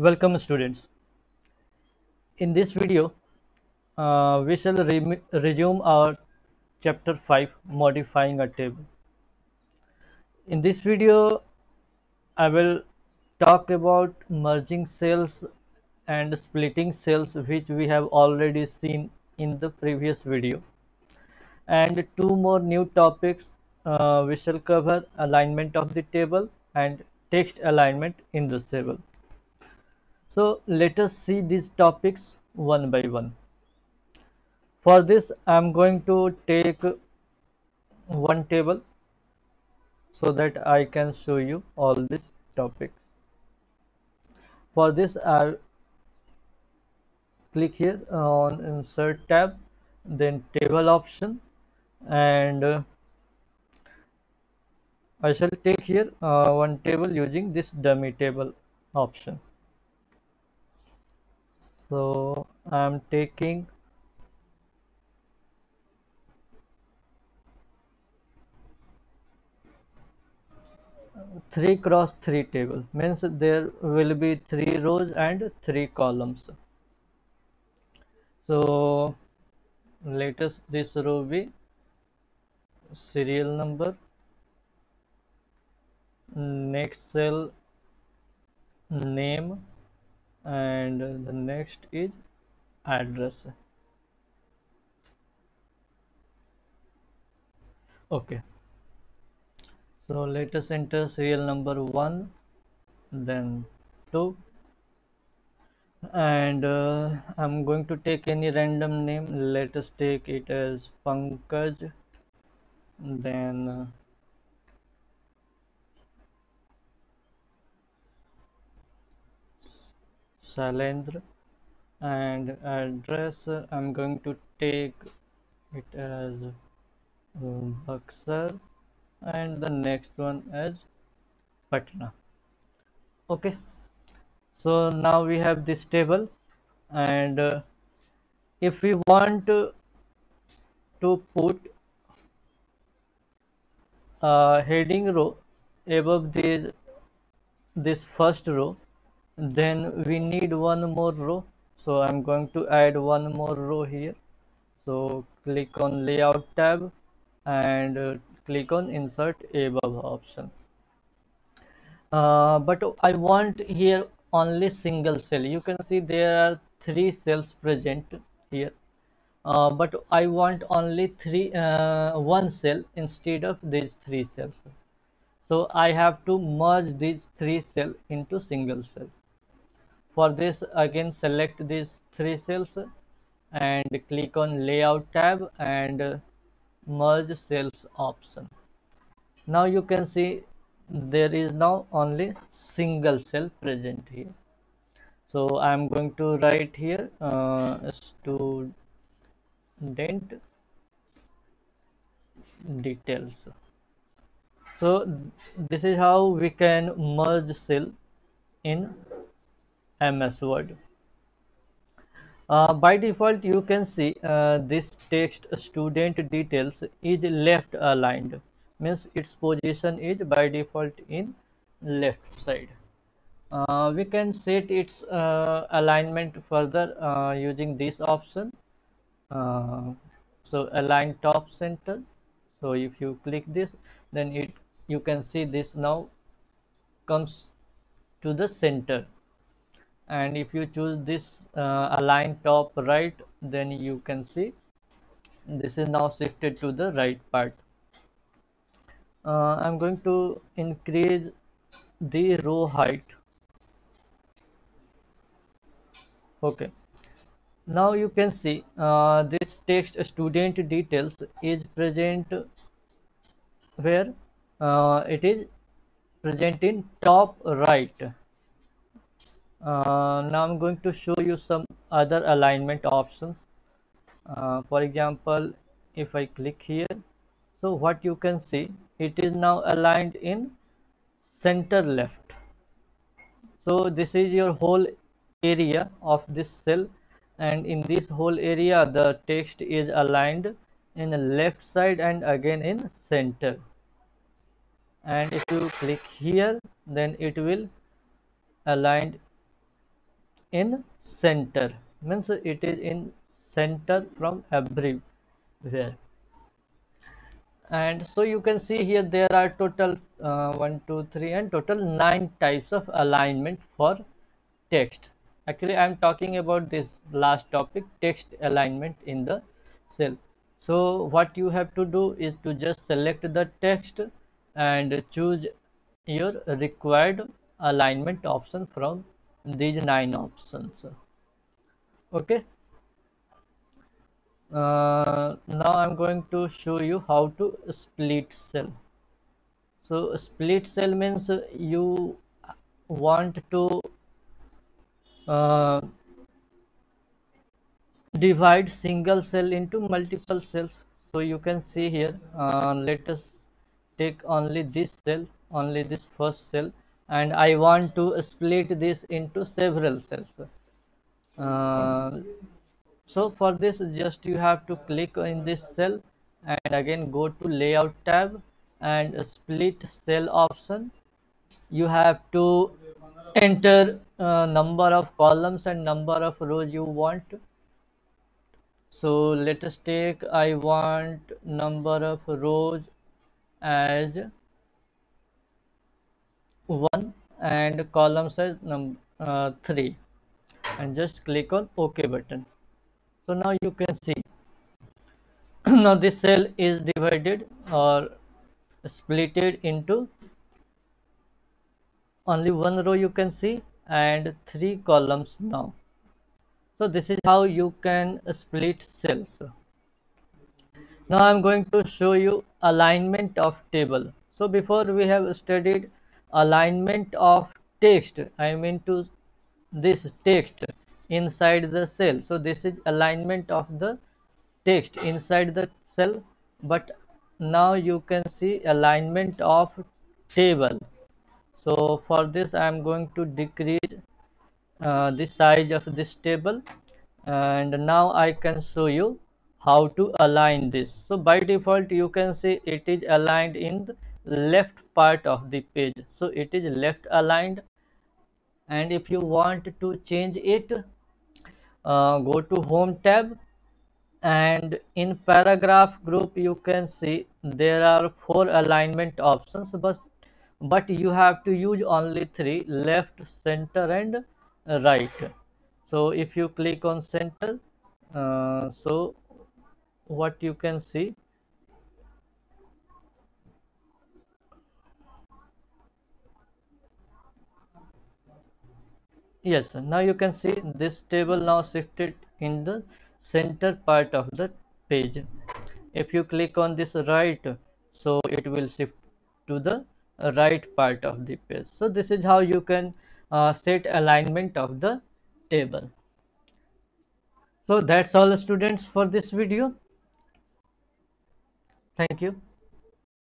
Welcome students. In this video, we shall resume our chapter 5 modifying a table. In this video, I will talk about merging cells and splitting cells which we have already seen in the previous video. And two more new topics we shall cover: alignment of the table and text alignment in the table. So let us see these topics one by one. For this, I am going to take one table so that I can show you all these topics. For this, I'll click here on Insert tab, then Table option, and I shall take here one table using this dummy table option. So I'm taking 3 cross 3 table, means there will be 3 rows and 3 columns. So let us this row be serial number, next cell name, and the next is address. Okay, so let us enter serial number 1, then 2, and I'm going to take any random name. Let us take it as Pankaj, then Shalendra, and address I'm going to take it as Buxar, and the next one as Patna. Okay, so now we have this table, and if we want to put a heading row above this first row, then we need one more row. So I'm going to add one more row here. So click on Layout tab and click on Insert Above option. But I want here only single cell. You can see there are 3 cells present here, but I want only one cell instead of these 3 cells. So I have to merge these 3 cells into single cell. For this, again select these 3 cells and click on Layout tab and Merge Cells option. Now you can see there is now only single cell present here. So I am going to write here student details. So this is how we can merge cell in MS Word. By default, you can see this text student details is left aligned, means its position is by default in left side. We can set its alignment further using this option. Uh, so align top center. So if you click this, then you can see this now comes to the center, and if you choose this align top right, then you can see this is now shifted to the right part. I'm going to increase the row height. Okay, now you can see this text student details is present where it is present in top right. Now I'm going to show you some other alignment options. For example, if I click here, so what you can see, it is now aligned in center left. So this is your whole area of this cell, and in this whole area the text is aligned in the left side and again in center. And if you click here, then it will align in center, means it is in center from everywhere. And so you can see here there are total 1 2 3 and total 9 types of alignment for text. Actually I am talking about this last topic, text alignment in the cell. So what you have to do is to just select the text and choose your required alignment option from these 9 options. Okay. Now I'm going to show you how to split cell. So split cell means you want to uh, divide single cell into multiple cells. So you can see here, let us take only this cell, only this first cell, and I want to split this into several cells. Uh, so for this just you have to click in this cell and again go to layout tab and split cell option. You have to enter number of columns and number of rows you want. So let us take, I want number of rows as 1 and column size 3, and just click on OK button. So now you can see now this cell is divided or splitted into only one row, you can see, and 3 columns now. So this is how you can split cells. Now I'm going to show you alignment of table. So before we have studied alignment of text, I mean to this text inside the cell. So this is alignment of the text inside the cell, but now you can see alignment of table. So for this I am going to decrease the size of this table, and now I can show you how to align this. So by default you can see it is aligned in the left part of the page, so it is left aligned. And if you want to change it, go to home tab, and in paragraph group you can see there are 4 alignment options, but you have to use only 3: left, center and right. So if you click on center, so what you can see, yes, now you can see this table now shifted in the center part of the page. If you click on this right, so it will shift to the right part of the page. So this is how you can set alignment of the table. So that's all students for this video. Thank you.